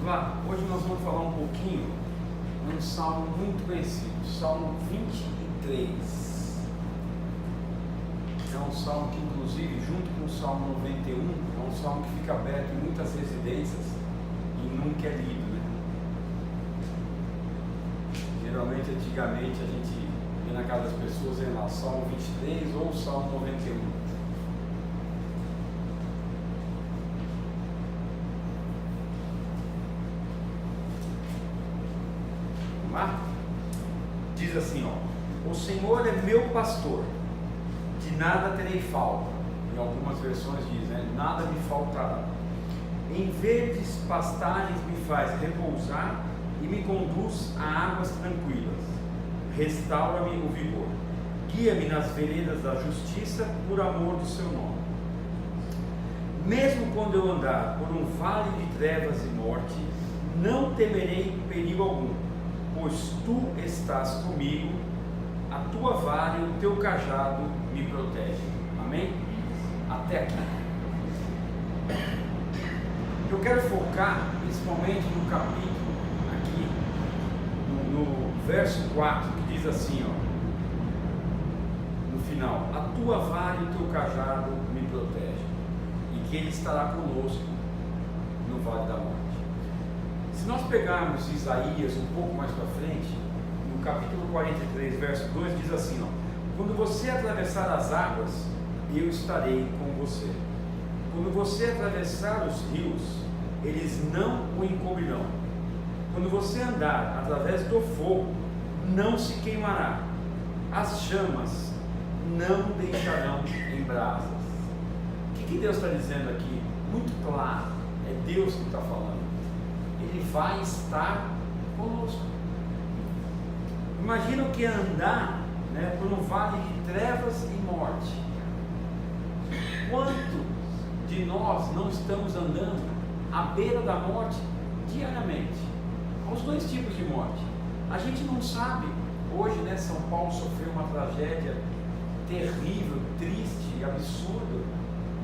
Vamos lá? Hoje nós vamos falar um pouquinho de um salmo muito conhecido, Salmo 23. É um salmo que, inclusive, junto com o Salmo 91, é um salmo que fica aberto em muitas residências e nunca é lido, né? Geralmente, antigamente, a gente vê na casa das pessoas lá, Salmo 23 ou Salmo 91. Diz assim, ó: o Senhor é meu pastor, de nada terei falta. Em algumas versões diz, né? Nada me faltará. Em verdes pastagens me faz repousar e me conduz a águas tranquilas. Restaura-me o vigor. Guia-me nas veredas da justiça por amor do seu nome. Mesmo quando eu andar por um vale de trevas e morte, não temerei perigo algum, pois tu estás comigo, a tua vara e o teu cajado me protegem. Amém? Até aqui. Eu quero focar principalmente no capítulo, aqui, no verso 4, que diz assim, ó, no final: a tua vara e o teu cajado me protegem, e que ele estará conosco no vale da morte. Se nós pegarmos Isaías um pouco mais para frente, no capítulo 43, verso 2, diz assim, ó: quando você atravessar as águas, eu estarei com você. Quando você atravessar os rios, eles não o encobrirão. Quando você andar através do fogo, não se queimará. As chamas não deixarão em brasas. O que Deus está dizendo aqui? Muito claro, é Deus que está falando. Ele vai estar conosco. Imagina o que é andar, né, por um vale de trevas e morte. Quantos de nós não estamos andando à beira da morte diariamente? Há os dois tipos de morte. A gente não sabe. Hoje, né, São Paulo sofreu uma tragédia terrível, triste, absurda,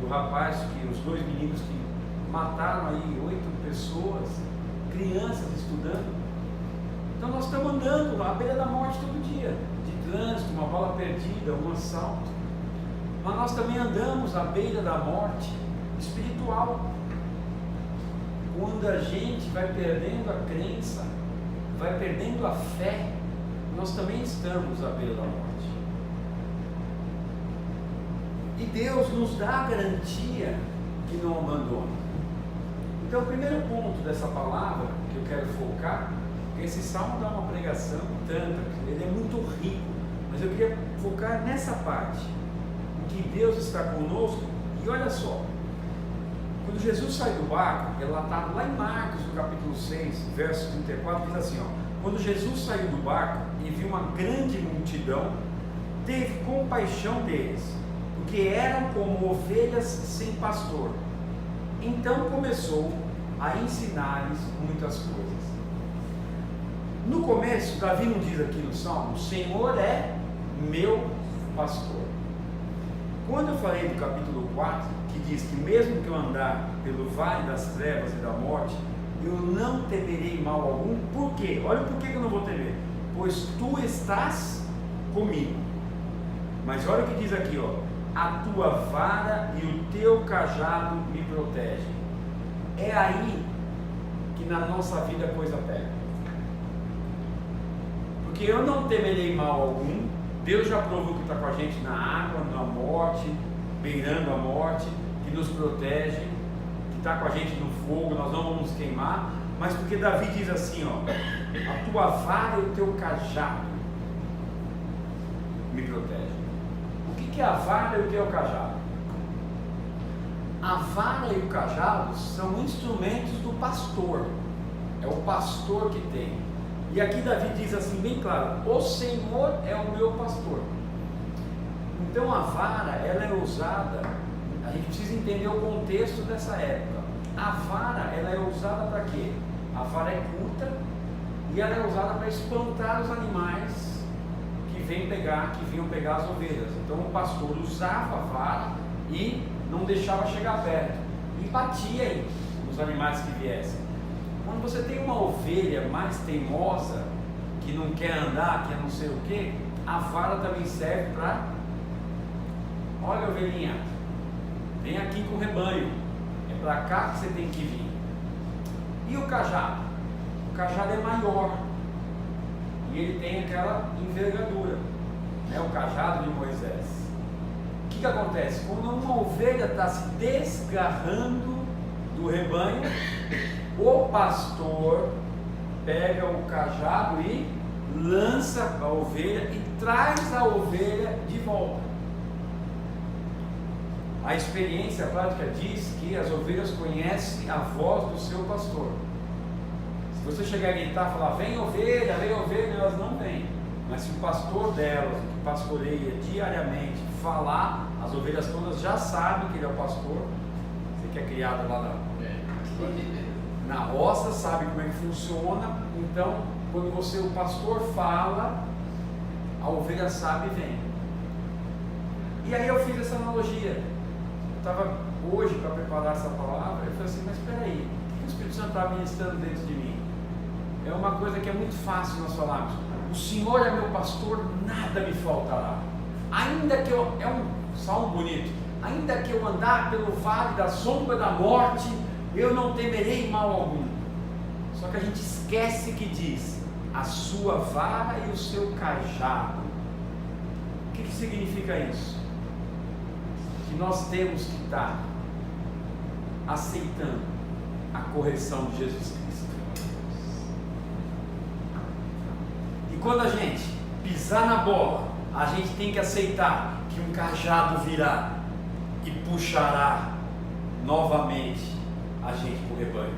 do rapaz, os dois meninos que mataram aí 8 pessoas, crianças estudando. Então nós estamos andando à beira da morte todo dia, de trânsito, uma bala perdida, um assalto. Mas nós também andamos à beira da morte espiritual. Quando a gente vai perdendo a crença, vai perdendo a fé, nós também estamos à beira da morte. E Deus nos dá a garantia que não abandona. Então, o primeiro ponto dessa palavra que eu quero focar, porque esse salmo dá uma pregação tanta, ele é muito rico, mas eu queria focar nessa parte, em que Deus está conosco. E olha só, quando Jesus sai do barco, ela está lá em Marcos, no capítulo 6, verso 34, diz assim, ó: quando Jesus saiu do barco e viu uma grande multidão, teve compaixão deles, porque eram como ovelhas sem pastor. Então começou a ensinar-lhes muitas coisas. No começo, Davi não diz aqui no Salmo: o Senhor é meu pastor. Quando eu falei do capítulo 4, que diz que mesmo que eu andar pelo vale das trevas e da morte, eu não temerei mal algum. Por quê? Olha o porquê que eu não vou temer: pois tu estás comigo. Mas olha o que diz aqui, ó: a tua vara e o teu cajado me protegem. É aí que na nossa vida a coisa pega. Porque eu não temerei mal algum. Deus já provou que está com a gente na água, na morte, beirando a morte, que nos protege, que está com a gente no fogo, nós não vamos queimar. Mas porque Davi diz assim, ó: a tua vara e o teu cajado me protegem. O que é a vara e o que é o cajado? A vara e o cajado são instrumentos do pastor. É o pastor que tem. E aqui Davi diz assim bem claro: o Senhor é o meu pastor. Então a vara, ela é usada, a gente precisa entender o contexto dessa época. A vara, ela é usada para quê? A vara é curta e ela é usada para espantar os animais que vinham pegar as ovelhas. Então o pastor usava a vara e não deixava chegar perto, e batia aí nos animais que viessem. Quando você tem uma ovelha mais teimosa, que não quer andar, que não sei o que, a vara também serve para, olha, ovelhinha, vem aqui com o rebanho, é para cá que você tem que vir. E o cajado? O cajado é maior, e ele tem aquela envergadura, né? O cajado de Moisés. O que acontece? Quando uma ovelha está se desgarrando do rebanho, o pastor pega o cajado e lança a ovelha e traz a ovelha de volta. A experiência prática diz que as ovelhas conhecem a voz do seu pastor. Se você chegar a gritar e falar, vem ovelha, elas não vêm. Mas se o pastor delas, que pastoreia diariamente, falar, as ovelhas todas já sabem que ele é o pastor. Você que é criado lá na roça, sabe como é que funciona. Então, quando o pastor fala, a ovelha sabe e vem. E aí eu fiz essa analogia. Eu estava hoje para preparar essa palavra, eu falei assim, mas espera aí, o que o Espírito Santo está ministrando dentro de mim? É uma coisa que é muito fácil nós falarmos. O Senhor é meu pastor, nada me faltará. Ainda que eu, é um salmo bonito, ainda que eu andar pelo vale da sombra da morte, eu não temerei mal algum. Só que a gente esquece que diz, a sua vara e o seu cajado. O que significa isso? Que nós temos que estar aceitando a correção de Jesus Cristo. E quando a gente pisar na bola, a gente tem que aceitar que um cajado virá e puxará novamente a gente para o rebanho.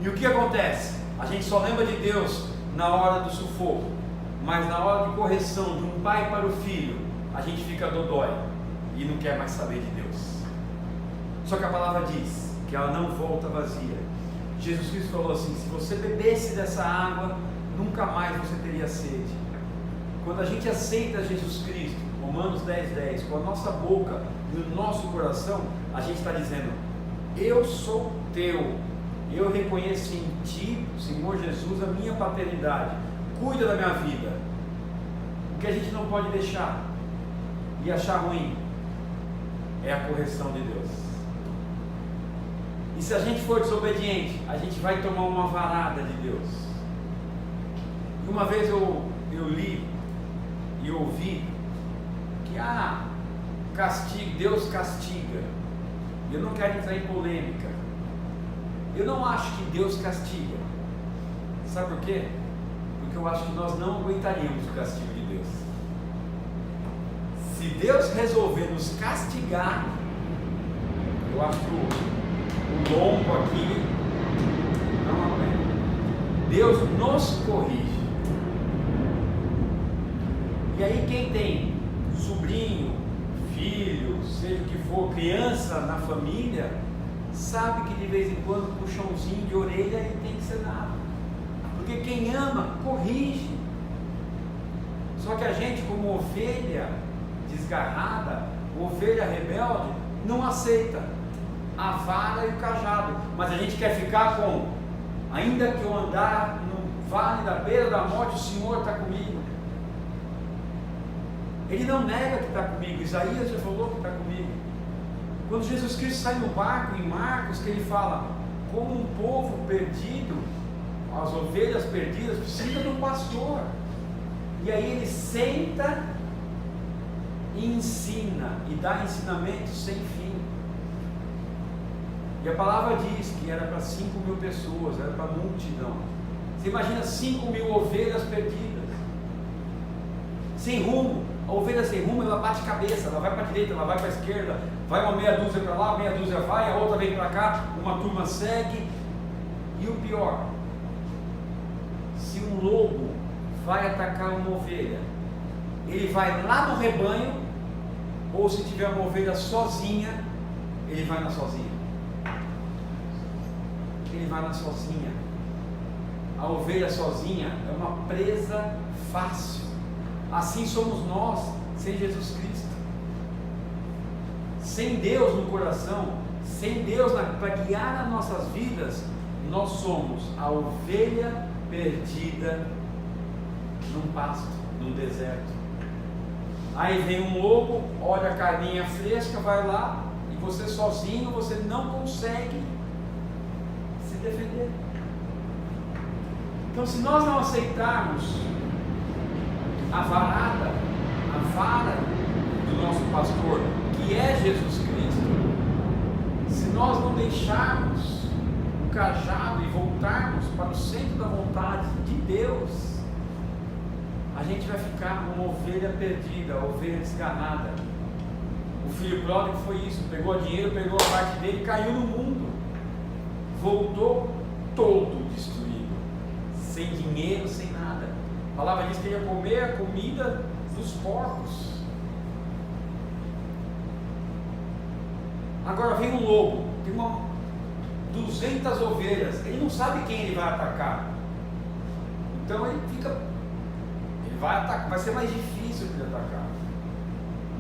E o que acontece? A gente só lembra de Deus na hora do sufoco, mas na hora de correção de um pai para o filho, a gente fica dodói e não quer mais saber de Deus. Só que a palavra diz que ela não volta vazia. Jesus Cristo falou assim, se você bebesse dessa água, nunca mais você teria sede. Quando a gente aceita Jesus Cristo, Romanos 10:10, com a nossa boca e o nosso coração, a gente está dizendo, eu sou teu, eu reconheço em ti, Senhor Jesus, a minha paternidade, cuida da minha vida. O que a gente não pode deixar e achar ruim é a correção de Deus. E se a gente for desobediente, a gente vai tomar uma varada de Deus. E uma vez eu li e ouvi que Deus castiga. Eu não quero entrar em polêmica. Eu não acho que Deus castiga. Sabe por quê? Porque eu acho que nós não aguentaríamos o castigo de Deus. Se Deus resolver nos castigar, eu acho que o lombo aqui não aguenta. Deus nos corrige. E aí quem tem sobrinho, filho, seja o que for, criança na família, sabe que de vez em quando puxãozinho de orelha e tem que ser dado. Porque quem ama, corrige. Só que a gente, como ovelha desgarrada, ovelha rebelde, não aceita a vara e o cajado. Mas a gente quer ficar com, ainda que eu andar no vale da beira da morte, o Senhor está comigo. Ele não nega que está comigo. Isaías já falou que está comigo. Quando Jesus Cristo sai no barco, em Marcos, que ele fala, como um povo perdido, as ovelhas perdidas, precisa de um pastor. E aí ele senta e ensina, e dá ensinamento sem fim. E a palavra diz que era para 5.000 pessoas, era para a multidão. Você imagina 5.000 ovelhas perdidas, sem rumo. A ovelha sem rumo, ela bate cabeça, ela vai para a direita, ela vai para a esquerda, vai uma meia dúzia para lá, meia dúzia vai, a outra vem para cá, uma turma segue. E o pior, se um lobo vai atacar uma ovelha, ele vai lá no rebanho, ou se tiver uma ovelha sozinha, ele vai na sozinha. Ele vai na sozinha. A ovelha sozinha é uma presa fácil. Assim somos nós, sem Jesus Cristo. Sem Deus no coração, sem Deus para guiar as nossas vidas, nós somos a ovelha perdida num pasto, num deserto. Aí vem um lobo, olha a carninha fresca, vai lá, e você sozinho, você não consegue se defender. Então, se nós não aceitarmos a vara do nosso pastor, que é Jesus Cristo, se nós não deixarmos o cajado e voltarmos para o centro da vontade de Deus, a gente vai ficar uma ovelha perdida, uma ovelha desgarrada. O filho pródigo foi isso, pegou dinheiro, pegou a parte dele e caiu no mundo, voltou todo destruído, sem dinheiro, sem nada. A palavra diz que ia comer a comida dos porcos. Agora vem um lobo, tem 200 ovelhas, ele não sabe quem ele vai atacar, então ele vai atacar, vai ser mais difícil para ele atacar,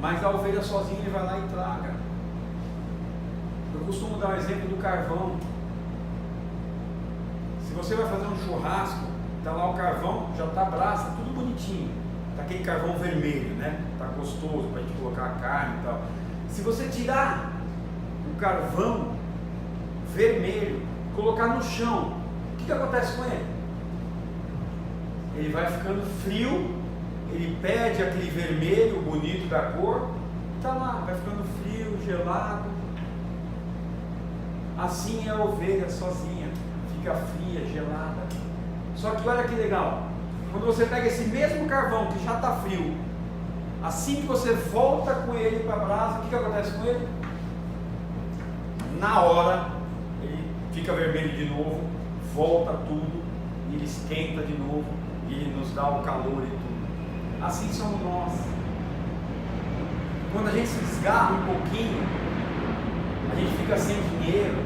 mas a ovelha sozinha ele vai lá e traga. Eu costumo dar o exemplo do carvão. Se você vai fazer um churrasco, está lá o carvão, já está a brasa, tudo bonitinho, está aquele carvão vermelho, né? Está gostoso para a gente colocar a carne e tal. Se você tirar o carvão vermelho, colocar no chão, o que acontece com ele? Ele vai ficando frio, ele perde aquele vermelho bonito da cor, está lá, vai ficando frio, gelado. Assim é a ovelha sozinha, fica fria, gelada. Só que olha que legal, quando você pega esse mesmo carvão que já está frio, assim que você volta com ele para a brasa, o que acontece com ele? Na hora, ele fica vermelho de novo, volta tudo, e ele esquenta de novo, e ele nos dá o calor e tudo. Assim somos nós. Quando a gente se desgarra um pouquinho, a gente fica sem dinheiro,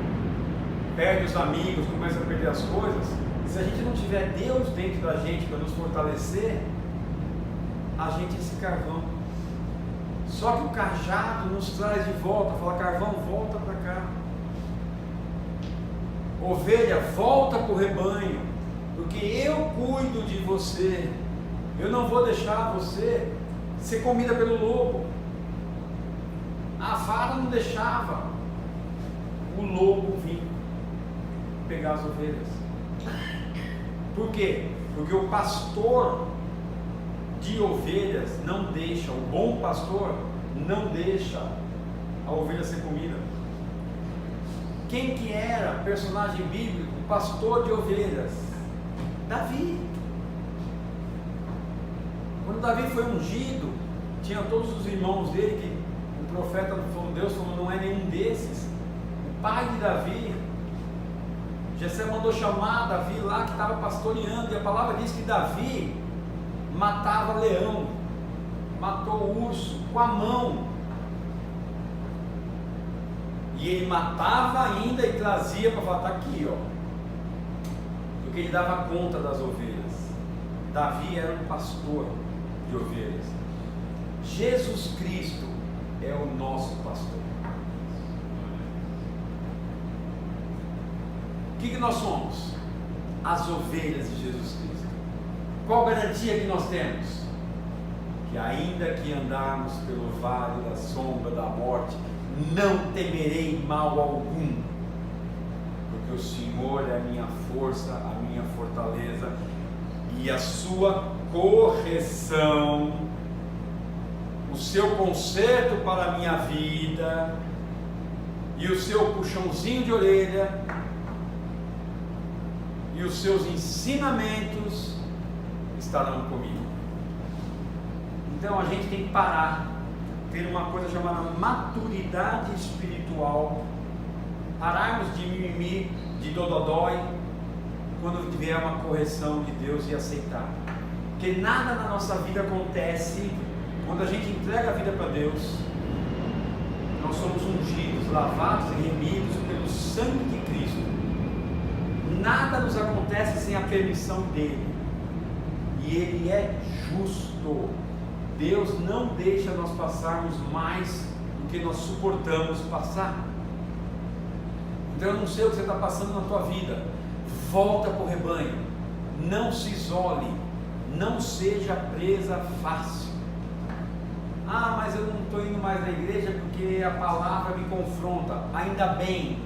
perde os amigos, começa a perder as coisas. Se a gente não tiver Deus dentro da gente para nos fortalecer, a gente é esse carvão. Só que o cajado nos traz de volta, fala: carvão, volta para cá. Ovelha, volta para o rebanho, porque eu cuido de você. Eu não vou deixar você ser comida pelo lobo. A vara não deixava o lobo vir pegar as ovelhas. Por quê? Porque o pastor de ovelhas não deixa, o bom pastor não deixa a ovelha ser comida. Quem que era personagem bíblico, pastor de ovelhas? Davi. Quando Davi foi ungido, tinha todos os irmãos dele, que o profeta falou, Deus falou, não é nenhum desses. O pai de Davi, Jessé mandou chamar Davi lá, que estava pastoreando, e a palavra diz que Davi matava leão, matou urso com a mão, e ele matava ainda e trazia para falar: está aqui, ó, porque ele dava conta das ovelhas. Davi era um pastor de ovelhas. Jesus Cristo é o nosso pastor. O que nós somos? As ovelhas de Jesus Cristo. Qual garantia que nós temos? Que ainda que andarmos pelo vale da sombra da morte, não temerei mal algum, porque o Senhor é a minha força, a minha fortaleza, e a sua correção, o seu conserto para a minha vida, e o seu puxãozinho de orelha, e os seus ensinamentos estarão comigo. Então a gente tem que parar, ter uma coisa chamada maturidade espiritual, pararmos de mimimi, de dododói, quando vier uma correção de Deus, e aceitar. Porque nada na nossa vida acontece quando a gente entrega a vida para Deus. Nós somos ungidos, lavados e remidos pelo sangue de Cristo. Nada nos acontece sem a permissão dele, e ele é justo. Deus não deixa nós passarmos mais do que nós suportamos passar. Então eu não sei o que você está passando na tua vida, volta para o rebanho, não se isole, não seja presa fácil. Ah, mas eu não estou indo mais na igreja porque a palavra me confronta. Ainda bem,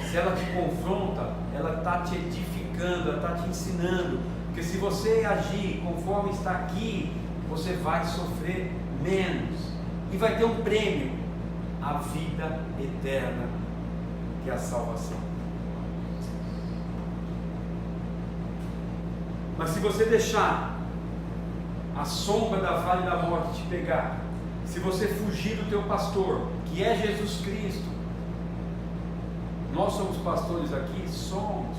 se ela te confronta, ela está te edificando, ela está te ensinando, porque se você agir conforme está aqui, você vai sofrer menos, e vai ter um prêmio, a vida eterna, que é a salvação. Mas se você deixar a sombra da vale da morte te pegar, se você fugir do teu pastor, que é Jesus Cristo, nós somos pastores aqui, somos,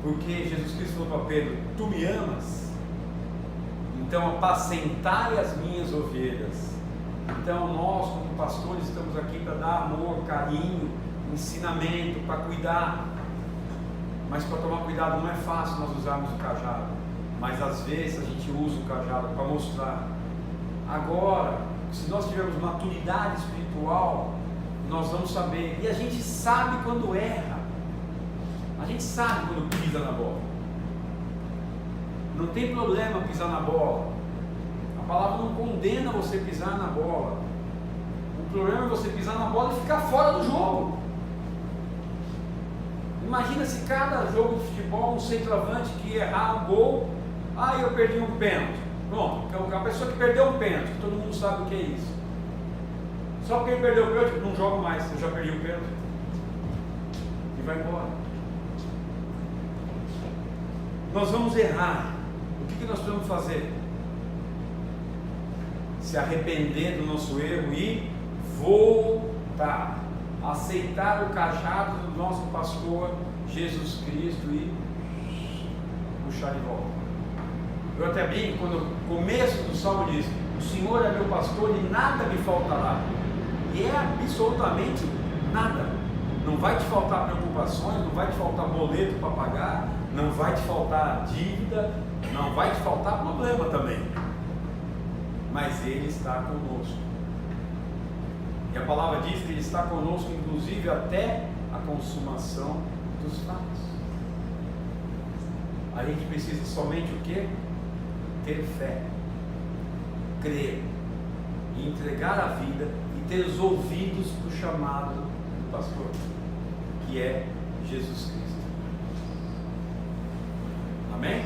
porque Jesus Cristo falou para Pedro: tu me amas, então apacentai as minhas ovelhas. Então nós, como pastores, estamos aqui para dar amor, carinho, ensinamento, para cuidar. Mas para tomar cuidado, não é fácil nós usarmos o cajado, mas às vezes a gente usa o cajado para mostrar. Agora, se nós tivermos maturidade espiritual, nós vamos saber, e a gente sabe quando erra, a gente sabe quando pisa na bola. Não tem problema pisar na bola, a palavra não condena você pisar na bola. O problema é você pisar na bola e ficar fora do jogo. Imagina se cada jogo de futebol, um centroavante que errar um gol, eu perdi um pênalti. Pronto, a pessoa que perdeu um pênalti, todo mundo sabe o que é isso. Só porque ele perdeu o pênalti, não jogo mais, eu já perdi o pênalti. E vai embora. Nós vamos errar. O que nós precisamos fazer? Se arrepender do nosso erro e voltar. Aceitar o cajado do nosso pastor Jesus Cristo e puxar de volta. Eu até brinco quando o começo do salmo diz: o Senhor é meu pastor e nada me faltará. E é absolutamente nada. Não vai te faltar preocupações, não vai te faltar boleto para pagar, não vai te faltar dívida, não vai te faltar problema também. Mas Ele está conosco. E a palavra diz que Ele está conosco, inclusive até a consumação dos fatos. A gente precisa somente o quê? Ter fé, crer, e entregar a vida, e ter os ouvidos para o chamado do pastor, que é Jesus Cristo. Amém?